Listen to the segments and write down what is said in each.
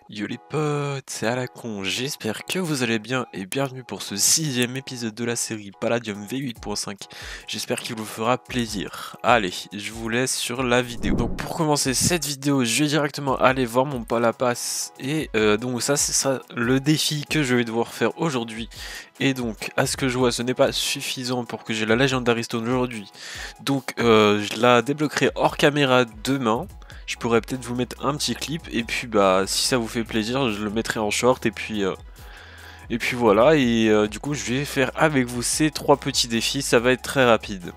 Yo les potes, c'est à la con, j'espère que vous allez bien et bienvenue pour ce 6ème épisode de la série Palladium V8.5. J'espère qu'il vous fera plaisir. Allez, je vous laisse sur la vidéo. Donc pour commencer cette vidéo, je vais directement aller voir mon Palapass et donc ça c'est ça le défi que je vais devoir faire aujourd'hui. Et donc à ce que je vois ce n'est pas suffisant pour que j'ai la Legendary Stone aujourd'hui. Donc je la débloquerai hors caméra demain. Je pourrais peut-être vous mettre un petit clip et puis bah si ça vous fait plaisir je le mettrai en short et puis voilà et du coup je vais faire avec vous ces trois petits défis, ça va être très rapide.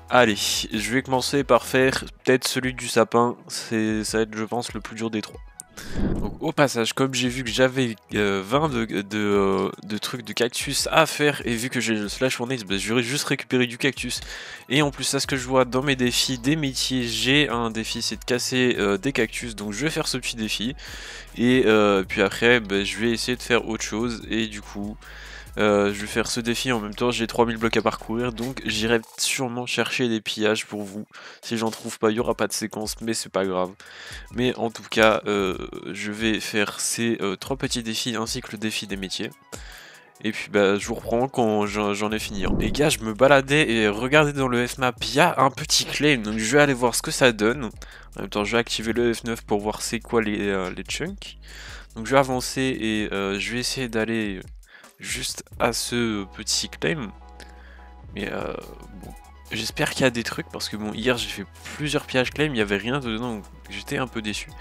Allez, je vais commencer par faire peut-être celui du sapin, ça va être je pense le plus dur des trois. Donc au passage, comme j'ai vu que j'avais 20 de trucs de cactus à faire et vu que j'ai le slash for next, bah, je vais juste récupérer du cactus. Et en plus à ce que je vois dans mes défis des métiers, j'ai un défi, c'est de casser des cactus. Donc je vais faire ce petit défi et puis après bah, je vais essayer de faire autre chose et du coup je vais faire ce défi en même temps, j'ai 3000 blocs à parcourir, donc j'irai sûrement chercher des pillages pour vous. Si j'en trouve pas, il n'y aura pas de séquence, mais c'est pas grave. Mais en tout cas, je vais faire ces trois petits défis ainsi que le défi des métiers. Et puis bah, je vous reprends quand j'en ai fini. Les gars, je me baladais et regardez dans le F-map, il y a un petit claim, donc je vais aller voir ce que ça donne. En même temps, je vais activer le F9 pour voir c'est quoi les chunks. Donc je vais avancer et je vais essayer d'aller juste à ce petit claim. Mais bon, j'espère qu'il y a des trucs parce que bon, hier j'ai fait plusieurs pillages claim, il n'y avait rien dedans, donc j'étais un peu déçu.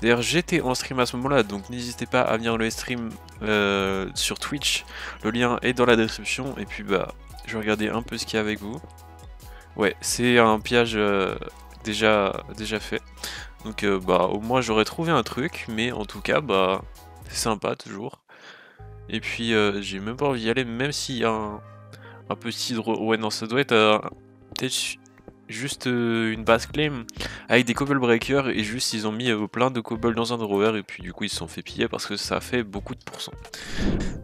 D'ailleurs j'étais en stream à ce moment là, donc n'hésitez pas à venir le stream sur Twitch, le lien est dans la description, et puis bah je vais regarder un peu ce qu'il y a avec vous. Ouais, c'est un pillage déjà fait, donc bah au moins j'aurais trouvé un truc, mais en tout cas bah c'est sympa toujours. Et puis j'ai même pas envie d'y aller, même s'il y a un petit ouais non ça doit être peut-être juste une base claim avec des cobble breakers et juste ils ont mis plein de cobble dans un drawer et puis du coup ils se sont fait piller parce que ça fait beaucoup de pourcents.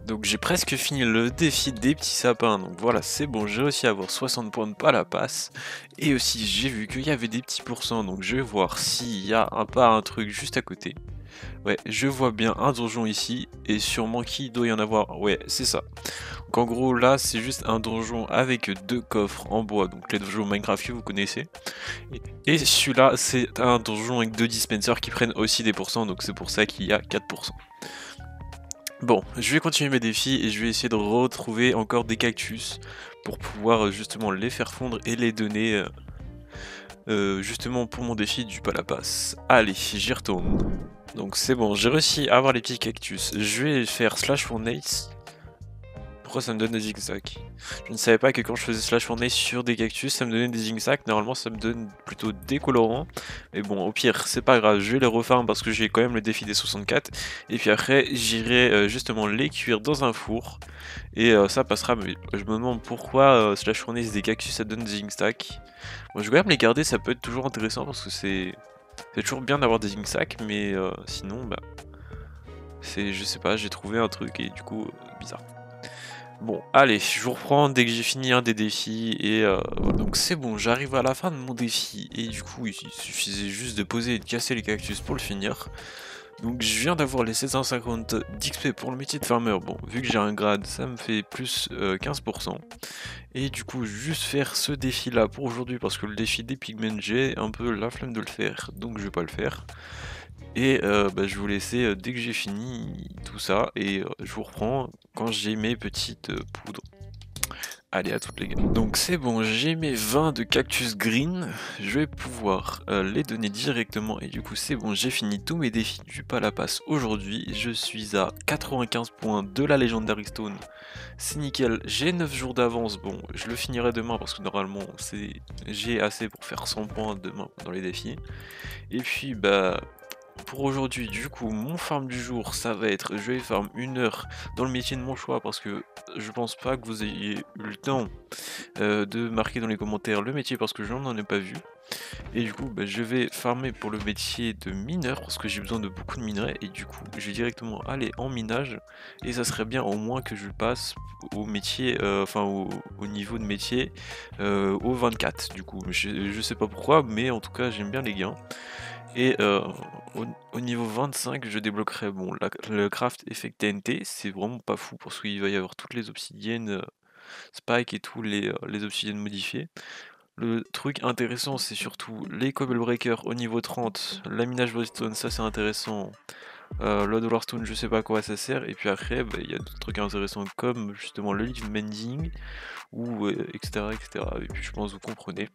Donc j'ai presque fini le défi des petits sapins, donc voilà c'est bon, j'ai réussi à avoir 60 points de Palapass et aussi j'ai vu qu'il y avait des petits pourcents, donc je vais voir s'il y a pas un truc juste à côté. Ouais, je vois bien un donjon ici, et sûrement qu'il doit y en avoir, ouais, c'est ça. Donc en gros, là, c'est juste un donjon avec deux coffres en bois, donc les donjons Minecraft que vous connaissez. Et celui-là, c'est un donjon avec deux dispensers qui prennent aussi des pourcents, donc c'est pour ça qu'il y a 4%. Bon, je vais continuer mes défis, et je vais essayer de retrouver encore des cactus, pour pouvoir justement les faire fondre et les donner... justement pour mon défi du Palapass. Allez, j'y retourne. Donc c'est bon, j'ai réussi à avoir les petits cactus. Je vais faire slash for Nates. Pourquoi ça me donne des zigzags? Je ne savais pas que quand je faisais slash for Nates sur des cactus, ça me donnait des zigzags. Normalement, ça me donne plutôt des colorants. Mais bon, au pire, c'est pas grave. Je vais les refaire parce que j'ai quand même le défi des 64. Et puis après, j'irai justement les cuire dans un four. Et ça passera. Mais je me demande pourquoi slash for Nates des cactus, ça donne des zigzags. Bon, je vais quand même les garder, ça peut être toujours intéressant parce que c'est toujours bien d'avoir des zigzags, mais sinon, bah, je sais pas, j'ai trouvé un truc et du coup, bizarre. Bon, allez, je vous reprends dès que j'ai fini un des défis et voilà. Donc c'est bon, j'arrive à la fin de mon défi et du coup, il suffisait juste de poser et de casser les cactus pour le finir. Donc je viens d'avoir les 750 d'XP pour le métier de farmer. Bon, vu que j'ai un grade, ça me fait plus 15%. Et du coup, juste faire ce défi là pour aujourd'hui parce que le défi des pigments, j'ai un peu la flemme de le faire, donc je vais pas le faire. Et bah, je vais vous laisser dès que j'ai fini tout ça et je vous reprends quand j'ai mes petites poudres. Allez, à toutes les gars. Donc c'est bon, j'ai mes 20 de cactus green, je vais pouvoir les donner directement et du coup c'est bon, j'ai fini tous mes défis du Palapass aujourd'hui, je suis à 95 points de la Legendary Stone, c'est nickel, j'ai 9 jours d'avance, bon je le finirai demain parce que normalement j'ai assez pour faire 100 points demain dans les défis, et puis bah... Pour aujourd'hui, du coup, mon farm du jour, ça va être, je vais farm 1 heure dans le métier de mon choix parce que je pense pas que vous ayez eu le temps de marquer dans les commentaires le métier parce que je n'en ai pas vu. Et du coup, je vais farmer pour le métier de mineur parce que j'ai besoin de beaucoup de minerais. Et du coup, je vais directement aller en minage. Et ça serait bien au moins que je passe au métier, au niveau de métier au 24. Du coup, je sais pas pourquoi, mais en tout cas, j'aime bien les gains. Et au niveau 25, je débloquerai le craft effect TNT. C'est vraiment pas fou parce qu'il va y avoir toutes les obsidiennes, spike et tous les obsidiennes modifiées. Le truc intéressant, c'est surtout les cobble breakers au niveau 30, la minage redstone, ça c'est intéressant. Le dollar stone, je sais pas à quoi ça sert. Et puis après, il y a d'autres trucs intéressants comme justement le leaf mending ou etc., etc. Et puis je pense que vous comprenez.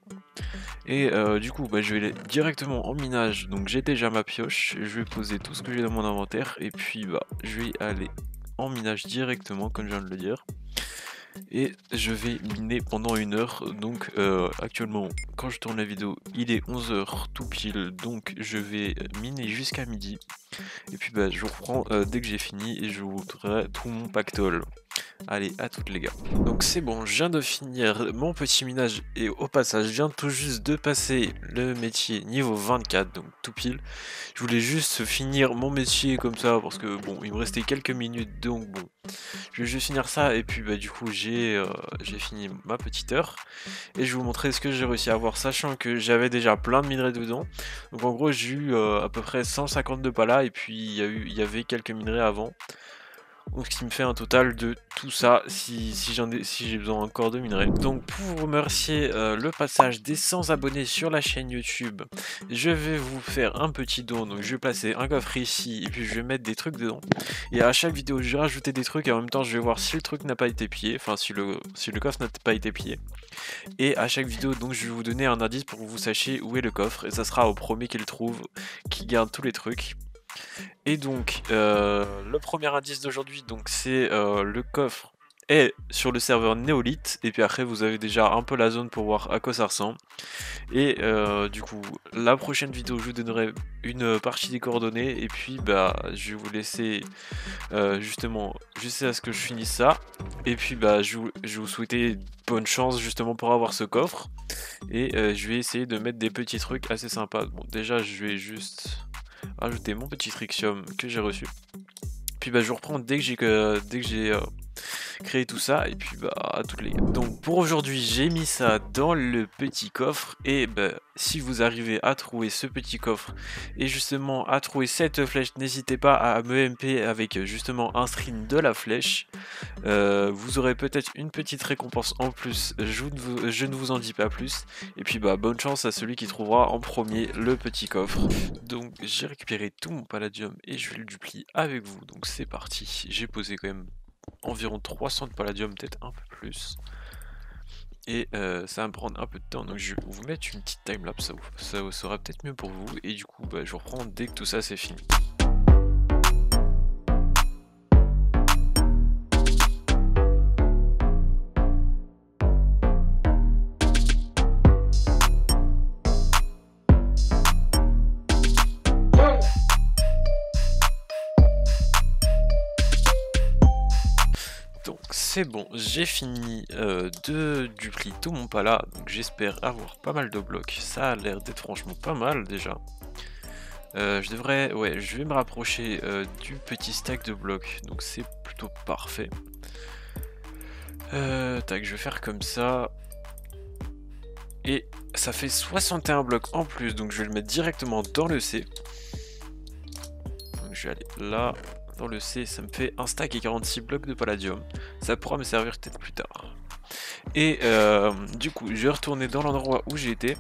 Et du coup, je vais aller directement en minage. Donc j'ai déjà ma pioche. Je vais poser tout ce que j'ai dans mon inventaire. Et puis je vais aller en minage directement, comme je viens de le dire. Et je vais miner pendant 1 heure. Donc actuellement, quand je tourne la vidéo, il est 11h tout pile. Donc je vais miner jusqu'à midi. Et puis je vous reprends dès que j'ai fini et je vous montrerai tout mon pactole. Allez, à toutes les gars. Donc c'est bon, je viens de finir mon petit minage et au passage, je viens tout juste de passer le métier niveau 24, donc tout pile. Je voulais juste finir mon métier comme ça parce que bon, il me restait quelques minutes, donc bon, je vais juste finir ça et puis du coup j'ai fini ma petite heure et je vais vous montrer ce que j'ai réussi à avoir, sachant que j'avais déjà plein de minerais dedans. Donc en gros, j'ai eu à peu près 152 palas et puis il y avait quelques minerais avant. Donc ce qui me fait un total de tout ça si j'ai besoin encore de minerais. Donc pour vous remercier le passage des 100 abonnés sur la chaîne YouTube, je vais vous faire un petit don. Donc je vais placer un coffre ici et puis je vais mettre des trucs dedans. Et à chaque vidéo je vais rajouter des trucs et en même temps je vais voir si le truc n'a pas été pillé. Enfin si le coffre n'a pas été pillé. Et à chaque vidéo donc je vais vous donner un indice pour que vous sachiez où est le coffre. Et ça sera au premier qui le trouve, qui garde tous les trucs. Et donc, le premier indice d'aujourd'hui, donc c'est le coffre est sur le serveur néolithe. Et puis après, vous avez déjà un peu la zone pour voir à quoi ça ressemble. Et du coup, la prochaine vidéo, je vous donnerai une partie des coordonnées. Et puis, je vais vous laisser justement à ce que je finisse ça. Et puis, je vais vous souhaiter bonne chance justement pour avoir ce coffre. Et je vais essayer de mettre des petits trucs assez sympas. Bon, déjà, je vais juste rajouter mon petit trixium que j'ai reçu. Puis je reprends dès que j'ai créé tout ça et puis à toutes les gars. Donc pour aujourd'hui j'ai mis ça dans le petit coffre et si vous arrivez à trouver ce petit coffre et justement à trouver cette flèche, n'hésitez pas à me MP avec justement un string de la flèche. Vous aurez peut-être une petite récompense en plus, je ne vous en dis pas plus. Et puis bonne chance à celui qui trouvera en premier le petit coffre. Donc j'ai récupéré tout mon palladium et je vais le duplier avec vous. Donc c'est parti, j'ai posé quand même environ 300 de palladium, peut-être un peu plus. Et ça va me prendre un peu de temps, donc je vais vous mettre une petite timelapse, ça sera peut-être mieux pour vous. Et du coup je reprends dès que tout ça c'est fini. C'est bon, j'ai fini de duplier tout mon pala, donc j'espère avoir pas mal de blocs. Ça a l'air d'être franchement pas mal déjà. Je vais me rapprocher du petit stack de blocs, donc c'est plutôt parfait. Tac, je vais faire comme ça. Et ça fait 61 blocs en plus, donc je vais le mettre directement dans le C. Donc je vais aller là. Dans le C, ça me fait un stack et 46 blocs de palladium. Ça pourra me servir peut-être plus tard. Et du coup, je vais retourner dans l'endroit où j'étais.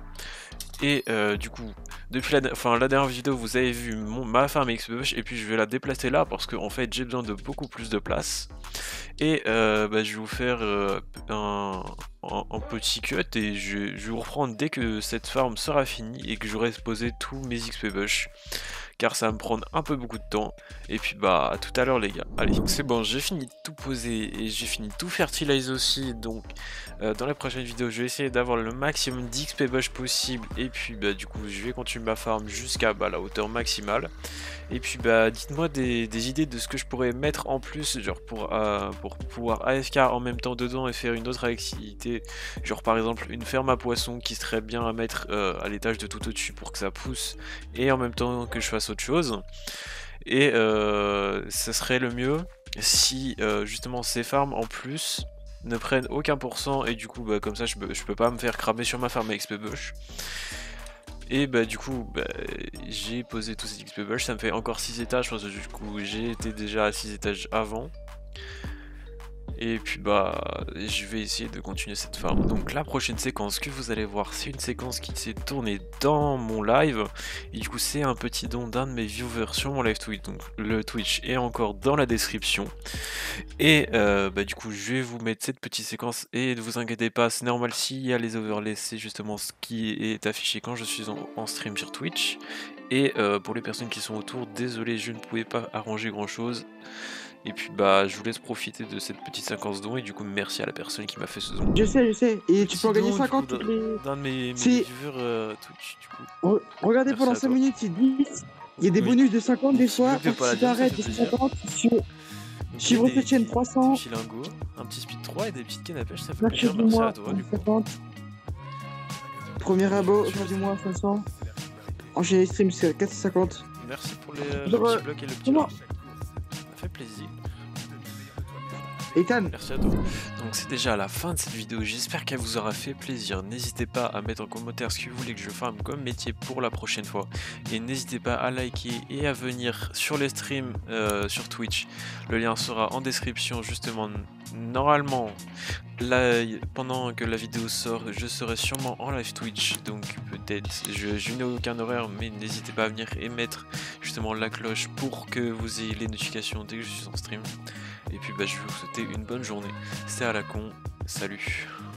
Et du coup, depuis la dernière vidéo, vous avez vu ma farm XP, et puis je vais la déplacer là parce que en fait, j'ai besoin de beaucoup plus de place. Et je vais vous faire un petit cut et je vais vous reprendre dès que cette farm sera finie et que j'aurai posé tous mes XP bush. car ça va me prendre un peu beaucoup de temps. Et puis bah à tout à l'heure les gars. Allez, donc c'est bon, j'ai fini de tout poser et j'ai fini de tout fertiliser aussi. Donc dans la prochaine vidéo, je vais essayer d'avoir le maximum d'XP bush possible. Et puis bah du coup, je vais continuer ma farm jusqu'à la hauteur maximale. Et puis bah dites-moi des idées de ce que je pourrais mettre en plus, genre pour pouvoir AFK en même temps dedans et faire une autre activité, genre par exemple une ferme à poissons qui serait bien à mettre à l'étage de tout au-dessus pour que ça pousse et en même temps que je fasse autre chose. Et ce serait le mieux si justement ces farms en plus ne prennent aucun pourcent et du coup bah, comme ça je peux pas me faire cramer sur ma farm à XP bush. Et bah du coup j'ai posé tous ces XP bush, ça me fait encore 6 étages parce que du coup j'ai été déjà à 6 étages avant. Et puis bah je vais essayer de continuer cette farm. Donc la prochaine séquence que vous allez voir, c'est une séquence qui s'est tournée dans mon live. Et du coup c'est un petit don d'un de mes viewers sur mon live Twitch. Donc le Twitch est encore dans la description. Et bah du coup je vais vous mettre cette petite séquence. Et ne vous inquiétez pas, c'est normal s'il y a les overlays, c'est justement ce qui est affiché quand je suis en stream sur Twitch. Et pour les personnes qui sont autour, désolé je ne pouvais pas arranger grand chose. Et puis bah je vous laisse profiter de cette petite séquence don et du coup merci à la personne qui m'a fait ce don. Je sais. Et tu peux en gagner Don, 50 du coup, toutes les... d'un de mes viewers Twitch du coup. Regardez Merci pendant à 5 toi. minutes, c'est 10. Il y a des Oui. bonus de 50 des Petit fois. bloc de Si Palladium, ça t'arrêtes, fait c'est plaisir. 50. Donc, Suivre des- cette chaîne des 300. petits lingots, un petit speed 3 et des petites cannes à pêche, ça fait Marché plaisir. du Merci mois, à toi du coup. 50. Premier abo, fin du mois, 500. Enchaîner les streams, c'est 450. Merci pour le Genre, petit bloc et le petit comment- like. Ça fait plaisir. Ethan, Merci à toi. Donc c'est déjà la fin de cette vidéo, j'espère qu'elle vous aura fait plaisir. N'hésitez pas à mettre en commentaire ce que vous voulez que je fasse comme métier pour la prochaine fois. Et n'hésitez pas à liker et à venir sur les streams sur Twitch. Le lien sera en description justement. Normalement, là, pendant que la vidéo sort, je serai sûrement en live Twitch. Donc peut-être, je n'ai aucun horaire, mais n'hésitez pas à venir et mettre justement la cloche pour que vous ayez les notifications dès que je suis en stream. Et puis bah, je vais vous souhaiter une bonne journée. C'était à la con, salut.